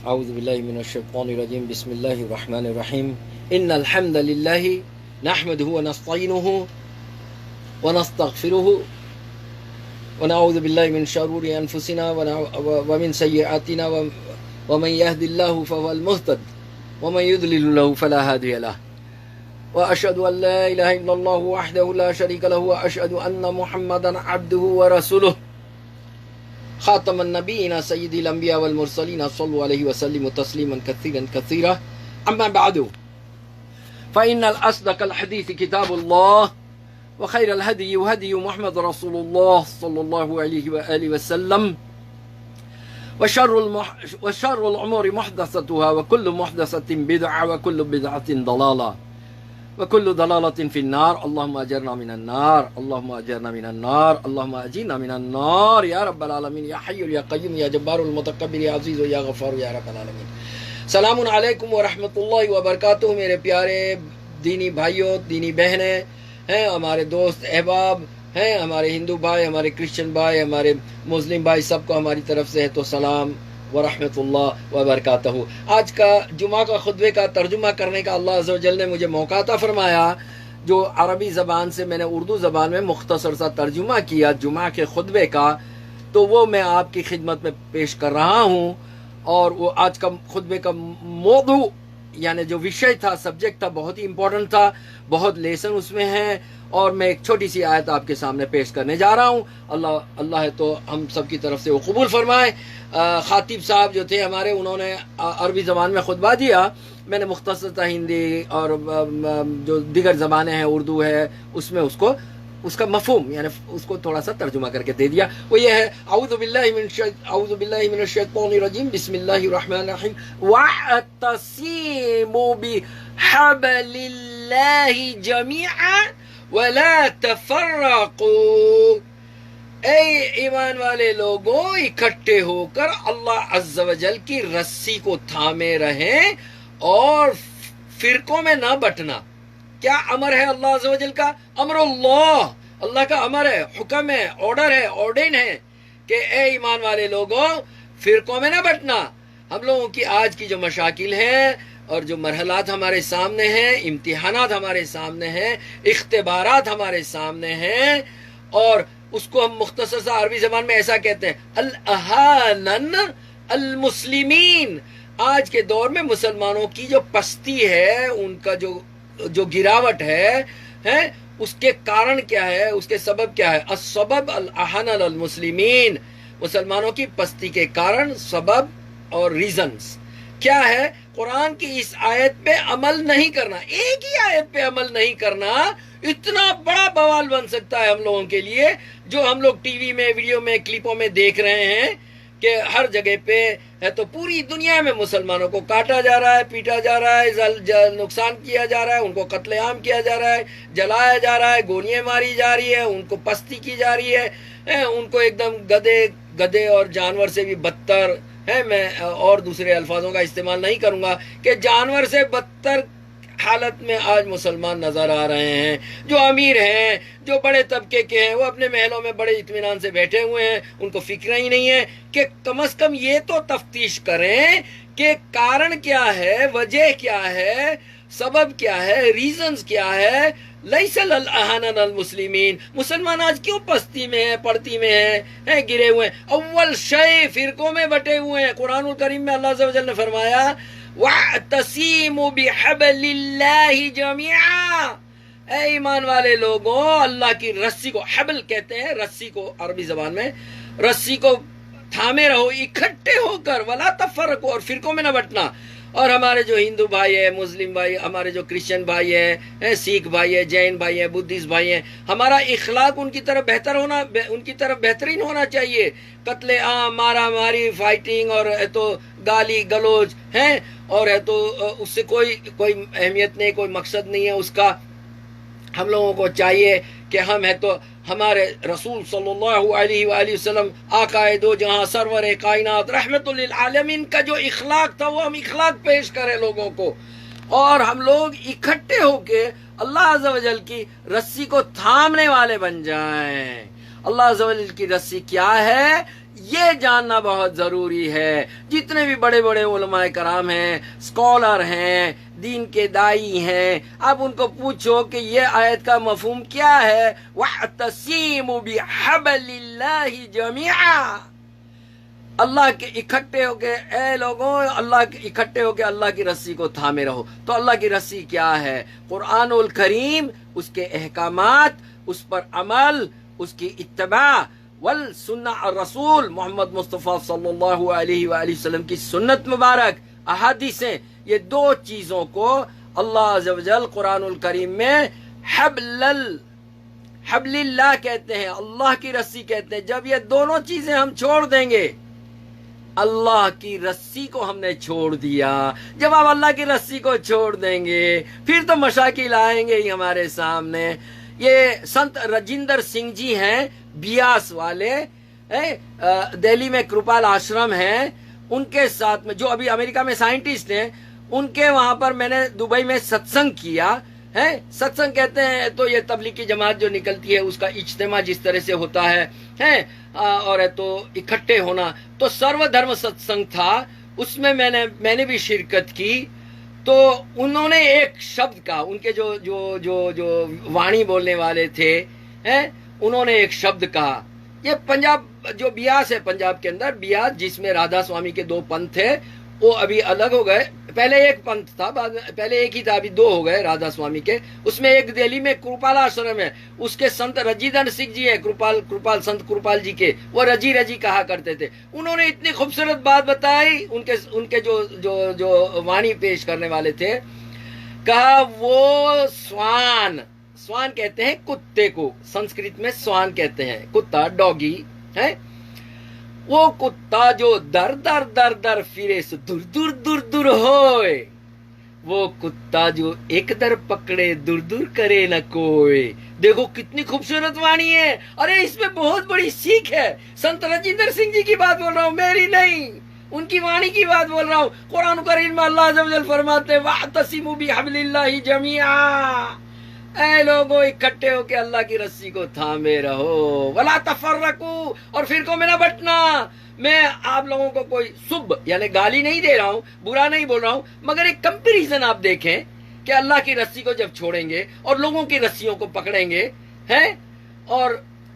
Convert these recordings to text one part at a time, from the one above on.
أعوذ بالله من الشيطان الرجيم بسم الله الرحمن الرحيم إن الحمد لله نحمده ونستعينه ونستغفره ونعوذ بالله من شرور أنفسنا ومن سيئاتنا ومن يهد الله فهو المهتد ومن يضلل له فلا هادي له وأشهد أن لا إله إلا الله وحده لا شريك له وأشهد أن محمدا عبده ورسوله خاتم النبيين سيد الأنبياء والمرسلين صلوا عليه وسلموا تسليما كثيرا كثيرا أما بعد فإن الأصدق الحديث كتاب الله وخير الهدي هدي محمد رسول الله صلى الله عليه وآله وسلم وشر الأمور محدثتها وكل محدثة بدعة وكل بدعة ضلالة وكل ضلالة في النار اللهم أجرنا من النار اللهم أجرنا من النار اللهم أجرنا من النار يا رب العالمين يا حي يا قيوم يا جبار المتكبر يا عزيز يا غفار يا رب العالمين سلام علیکم ورحمۃ اللہ وبرکاتہ میرے پیارے دینی بھائیوں دینی بہنیں ہیں ہمارے دوست احباب ہیں ہمارے ہندو بھائی ہمارے کرسچن بھائی ہمارے مسلم بھائی سب کو ہماری طرف سے ہے تو سلام ورحمۃ اللہ وبرکاتہ۔ آج کا جمعہ کا خطبے کا ترجمہ کرنے کا اللہ عز و جل نے مجھے موقع عطا فرمایا، جو عربی زبان سے میں نے اردو زبان میں مختصر سا ترجمہ کیا جمعہ کے خطبے کا، تو وہ میں آپ کی خدمت میں پیش کر رہا ہوں۔ اور وہ آج کا خطبے کا موضوع یعنی جو وشے تھا، سبجیکٹ تھا، بہت ہی امپورٹنٹ تھا، بہت لیسن اس میں ہیں، اور میں ایک چھوٹی سی آیت آپ کے سامنے پیش کرنے جا رہا ہوں۔ اللہ ہے تو ہم سب کی طرف سے وہ قبول فرمائے۔ خطیب صاحب جو تھے ہمارے، انہوں نے عربی زبان میں خطبہ دیا، میں نے مختصر تھا ہندی اور جو دیگر زبانیں ہیں، اردو ہے، اس میں اس کا مفہوم یعنی اس کو تھوڑا سا ترجمہ کر کے دے دیا۔ وہ یہ ہے اعوذ باللہ من الشیطان الرجیم بسم اللہ الرحمن الرحیم وَاعْتَصِمُوا بِحَبْلِ اللَّهِ جَمِيعًا وَلَا تَفَرَّقُوا۔ اے ایمان والے لوگوں، اکٹھے ہو کر اللہ عز و جل کی رسی کو تھامے رہیں اور فرقوں میں نہ بٹنا۔ کیا امر ہے اللہ عز و جل کا؟ امر اللہ کا امر ہے، حکم ہے، آرڈر ہے، آرڈین ہے کہ اے ایمان والے لوگوں، فرقوں میں نہ بٹنا۔ ہم لوگوں کی آج کی جو مشاکل ہیں اور جو مرحلات ہمارے سامنے ہیں، امتحانات ہمارے سامنے ہیں، اختبارات ہمارے سامنے ہیں، اور اس کو ہم مختصر سا عربی زبان میں ایسا کہتے ہیں الاہانن المسلمین۔ آج کے دور میں مسلمانوں کی جو پستی ہے، ان کا جو گراوٹ ہے اس کے کارن کیا ہے، اس کے سبب کیا ہے؟ السبب الاحنل المسلمین، مسلمانوں کی پستی کے کارن، سبب اور ریزنز کیا ہے؟ قرآن کی اس آیت پہ عمل نہیں کرنا، ایک ہی آیت پہ عمل نہیں کرنا اتنا بڑا بوال بن سکتا ہے ہم لوگوں کے لیے، جو ہم لوگ ٹی وی میں، ویڈیو میں، کلپوں میں دیکھ رہے ہیں کہ ہر جگہ پہ ہے تو پوری دنیا میں مسلمانوں کو کاٹا جا رہا ہے، پیٹا جا رہا ہے، نقصان کیا جا رہا ہے، ان کو قتل عام کیا جا رہا ہے، جلایا جا رہا ہے، گولیاں ماری جا رہی ہے، ان کو پستی کی جا رہی ہے، ان کو ایک دم گدھے اور جانور سے بھی بدتر ہے، میں اور دوسرے الفاظوں کا استعمال نہیں کروں گا کہ جانور سے بدتر حالت میں آج مسلمان نظر آ رہے ہیں۔ جو امیر ہیں، جو بڑے طبقے کے ہیں، وہ اپنے محلوں میں بڑے اطمینان سے بیٹھے ہوئے ہیں، ان کو فکر ہی نہیں ہے کہ کم از کم یہ تو تفتیش کریں کہ کارن کیا ہے، وجہ کیا ہے، سبب کیا ہے، ریزنز کیا ہے۔ لیس الاحنن المسلمین، مسلمان آج کیوں پستی میں ہیں، پڑتی میں ہیں، گرے ہوئے ہیں؟ اول شے فرقوں میں بٹے ہوئے ہیں۔ قرآن الکریم میں اللہ عز و جل نے فرمایا وَاعْتَصِمُوا بِحَبْلِ اللَّهِ جَمِيعًا۔ اے ایمان والے لوگوں، اللہ کی رسی کو، حبل کہتے ہیں رسی کو عربی زبان میں، رسی کو تھامے رہو اکٹھے ہو کر، وَلَا تَفَرَّقُوا، اور فرقوں میں نہ بٹنا۔ اور ہمارے جو ہندو بھائی ہیں، مسلم بھائی، ہمارے جو کرسچن بھائی ہیں، سکھ بھائی ہیں، جین بھائی ہیں، بدھسٹ بھائی ہیں، ہمارا اخلاق ان کی طرف بہترین ہونا چاہیے۔ قتل عام، مارا ماری، فائٹنگ اور تو گالی گلوچ ہیں، اور ہے تو اس سے کوئی اہمیت نہیں، کوئی مقصد نہیں ہے اس کا۔ ہم لوگوں کو چاہیے کہ ہم ہے تو ہمارے رسول صلی اللہ علیہ وآلہ وسلم، آقا دو جہاں، سرور کائنات، رحمت للعالمین کا جو اخلاق تھا، وہ ہم اخلاق پیش کریں لوگوں کو، اور ہم لوگ اکٹھے ہو کے اللہ عز و جل کی رسی کو تھامنے والے بن جائیں۔ اللہ عز و جل کی رسی کیا ہے؟ یہ جاننا بہت ضروری ہے. جتنے بھی بڑے بڑے علماء کرام ہیں، اسکالر ہیں، دین کے دائی ہیں، اب ان کو پوچھو کہ یہ آیت کا مفہوم کیا ہے. وَاعْتَصِمُوا بِحَبْلِ اللَّهِ جَمِيعًا. اللہ کے اکٹھے ہو کے، اے لوگوں، اللہ کے اکٹھے ہو کے اللہ کی رسی کو تھامے رہو. تو اللہ کی رسی کیا ہے؟ قرآن الکریم، اس کے احکامات، اس پر عمل، اس کی اتباع، والسنہ الرسول محمد مصطفیٰ صلی اللہ علیہ وآلہ وسلم کی سنت مبارک، احادیثیں، یہ دو چیزوں کو اللہ عز و جل قرآن الکریم میں حبل اللہ کہتے ہیں، اللہ کی رسی کہتے ہیں. جب یہ دونوں چیزیں ہم چھوڑ دیں گے، اللہ کی رسی کو ہم نے چھوڑ دیا. جب آپ اللہ کی رسی کو چھوڑ دیں گے، پھر تو مشاکل آئیں گے ہی ہمارے سامنے. یہ سنت رجندر سنگھ جی ہیں، بیاس والے، دہلی میں کرپال آشرم ہیں، ان کے ساتھ میں، جو ابھی امریکہ میں سائنٹسٹ ہیں، ان کے وہاں پر میں نے دبئی میں ستسنگ کیا ہے. ستسنگ کہتے ہیں تو یہ تبلیغی جماعت جو نکلتی ہے اس کا اجتماع جس طرح سے ہوتا ہے اور ہے تو اکٹھے ہونا. تو سرو دھرم ستسنگ تھا، اس میں میں نے بھی شرکت کی. تو انہوں نے ایک شبد کا، ان کے جو وانی بولنے والے تھے، انہوں نے ایک شبد کہا. یہ پنجاب جو بیاس ہے، پنجاب کے اندر بیاس، جس میں رادھا سوامی کے دو پنتھ تھے، وہ ابھی الگ ہو گئے. پہلے ایک پنتھ تھا، پہلے ایک ہی تھا، ابھی دو ہو گئے رادھا سوامی کے. اس میں ایک دہلی میں کرپال آشرم ہے، اس کے سنت رجیندر سنگھ جی ہیں، کرپال سنت کرپال جی کے، وہ رجی رجی کہا کرتے تھے. انہوں نے اتنی خوبصورت بات بتائی، ان کے جو وانی پیش کرنے والے تھے. کہا وہ سوان کہتے ہیں کتے کو، سنسکرت میں سوان کہتے ہیں، کتا، ڈاگی ہے. وہ کتا جو در در در در پھرے سو دور دور دور دور ہوئے، وہ کتا جو ایک در پکڑے دور دور کرے نہ کوئی. دیکھو کتنی خوبصورت وانی ہے. ارے اس میں بہت بڑی سیکھ ہے. سنت رجندر سنگھ جی کی بات بول رہا ہوں، میری نہیں، ان کی وانی کی بات بول رہا ہوں. قرآن کریم میں اللہ عز و جل فرماتے ہیں وَاعْتَصِمُوا بِحَبْلِ اللَّهِ جَمِيعًا. اے لوگوں، اکٹھے ہو کے اللہ کی رسی کو تھامے رہو. وَلَا تَفَرَّقُوا، اور فرقوں میں نہ بٹنا. میں آپ لوگوں کو کوئی یعنی گالی نہیں دے رہا ہوں، برا نہیں بول رہا ہوں، مگر ایک کمپیریزن آپ دیکھیں کہ اللہ کی رسی کو جب چھوڑیں گے اور لوگوں کی رسیوں کو پکڑیں گے، ہیں، اور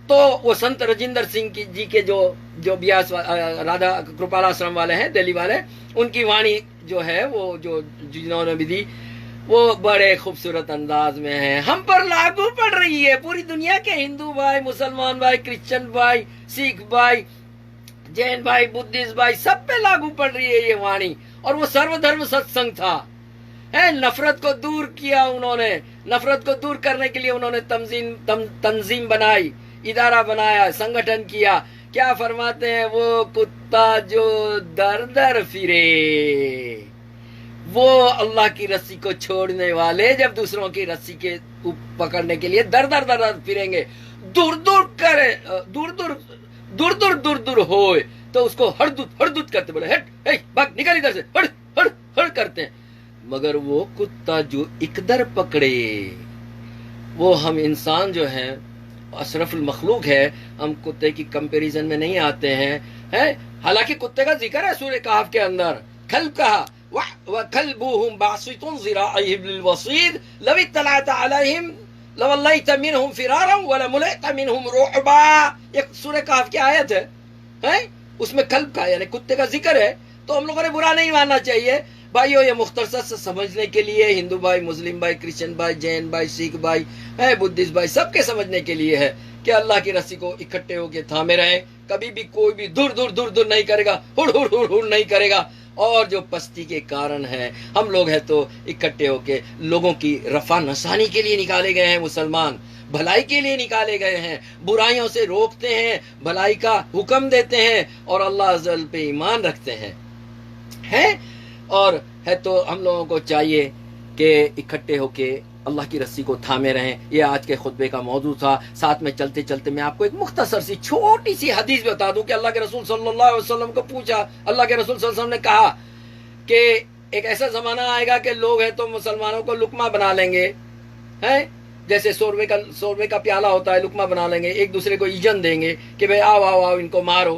تو وہ سنت رجندر سنگھ جی کے جو بیاس رادھا کرپال آشرم والے ہیں، دہلی والے، ان کی وانی جو ہے، وہ جنہوں نے بھی دی، وہ بڑے خوبصورت انداز میں ہے. ہم پر لاگو پڑ رہی ہے. پوری دنیا کے ہندو بھائی، مسلمان بھائی، کرسچن بھائی، سکھ بھائی، جین بھائی، بدھسٹ بھائی، سب پہ لاگو پڑ رہی ہے یہ وانی. اور وہ سرو دھرم ستسنگ تھا. نفرت کو دور کیا انہوں نے. نفرت کو دور کرنے کے لیے انہوں نے تنظیم بنائی، ادارہ بنایا، سنگٹھن کیا. کیا فرماتے ہیں؟ وہ کتا جو در در پھرے، وہ اللہ کی رسی کو چھوڑنے والے جب دوسروں کی رسی کے پکڑنے کے لیے در در در در پھریں گے، دور دور کرے، دور دور دور دور دور دور ہوئے، تو اس کو ہڑدت کرتے، بولے ہٹ بھاگ نکل ادھر سے، ہڑ ہڑ ہڑ کرتے ہیں. مگر وہ کتا جو ایک در پکڑے، وہ ہم انسان جو ہیں اشرف المخلوق ہے، ہم کتے کی کمپیریزن میں نہیں آتے ہیں. حالانکہ کتے کا ذکر ہے سورہ کہف کے اندر. کلب کہا وَكَلْبُهُمْ بَاسِطٌ ذِرَاعَيْهِ بِالْوَصِيدِ لَوِ اطَّلَعْتَ عَلَيْهِمْ لَوَلَّيْتَ مِنْهُمْ فِرَارًا وَلَمُلِئْتَ مِنْهُمْ رُعْبًا. یہ سورہ کہف کی آیت ہے، اس میں کلب کا یعنی کتے کا ذکر ہے. تو ہم لوگوں نے برا نہیں ماننا چاہیے بھائیو. یہ مختصر سے سمجھنے کے لیے، ہندو بھائی، مسلم بھائی، کرسچن بھائی، جین بھائی، سکھ بھائی، بدھسٹ بھائی، سب کے سمجھنے کے لیے ہے کہ اللہ کی رسی کو اکٹھے ہو کے تھامے رہیں. کبھی بھی کوئی بھی دور دور دور دور نہیں کرے گا، ہڑ ہڑ ہڑ ہڑ نہیں کرے گا. اور جو پستی کے کارن ہے، ہم لوگ ہیں تو اکٹھے ہو کے لوگوں کی رفع نشانی کے لیے نکالے گئے ہیں. مسلمان بھلائی کے لیے نکالے گئے ہیں، برائیوں سے روکتے ہیں، بھلائی کا حکم دیتے ہیں، اور اللہ عز و جل پہ ایمان رکھتے ہیں. اور ہے تو ہم لوگوں کو چاہیے کہ اکٹھے ہو کے اللہ کی رسی کو تھامے رہیں. یہ آج کے خطبے کا موضوع تھا. ساتھ میں چلتے چلتے میں آپ کو ایک مختصر سی چھوٹی سی حدیث بتا دوں کہ اللہ کے رسول صلی اللہ علیہ وسلم کو پوچھا. اللہ کے رسول صلی اللہ علیہ وسلم نے کہا کہ ایک ایسا زمانہ آئے گا کہ لوگ ہیں تو مسلمانوں کو لقمہ بنا لیں گے، جیسے 100 روپے کا پیالہ ہوتا ہے، لقمہ بنا لیں گے، ایک دوسرے کو ایجن دیں گے کہ بھئی آؤ آؤ آؤ ان کو مارو.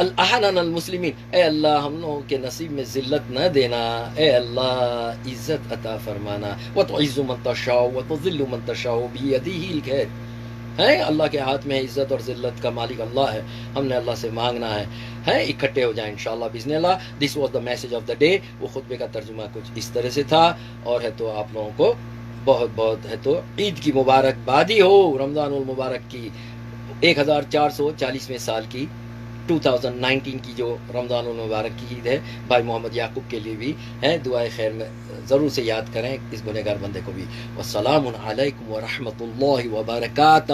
الاحنن المسلمین، اے اللہ ہم لوگوں کے نصیب میں ذلت نہ دینا، اے اللہ عزت عطا فرمانا، وتعز من تشاء وتذل من تشاء بیدہ الخیر، ہے اللہ کے ہاتھ میں عزت اور ذلت کا مالک اللہ ہے، ہم نے اللہ سے مانگنا ہے اکٹھے ہو جائیں انشاءاللہ باذن اللہ۔ This was the message of the day, وہ خطبے کا ترجمہ کچھ اس طرح سے تھا، اور ہے تو آپ لوگوں کو بہت بہت ہے تو عید کی مبارکبادی ہو، رمضان المبارک کی 1440ویں سال کی 2019 کی جو رمضان المبارک کی عید ہے، بھائی محمد یعقوب کے لیے بھی ہے، دعائے خیر میں ضرور سے یاد کریں اس گنہگار بندے کو بھی۔ والسلام علیکم ورحمۃ اللہ وبرکاتہ۔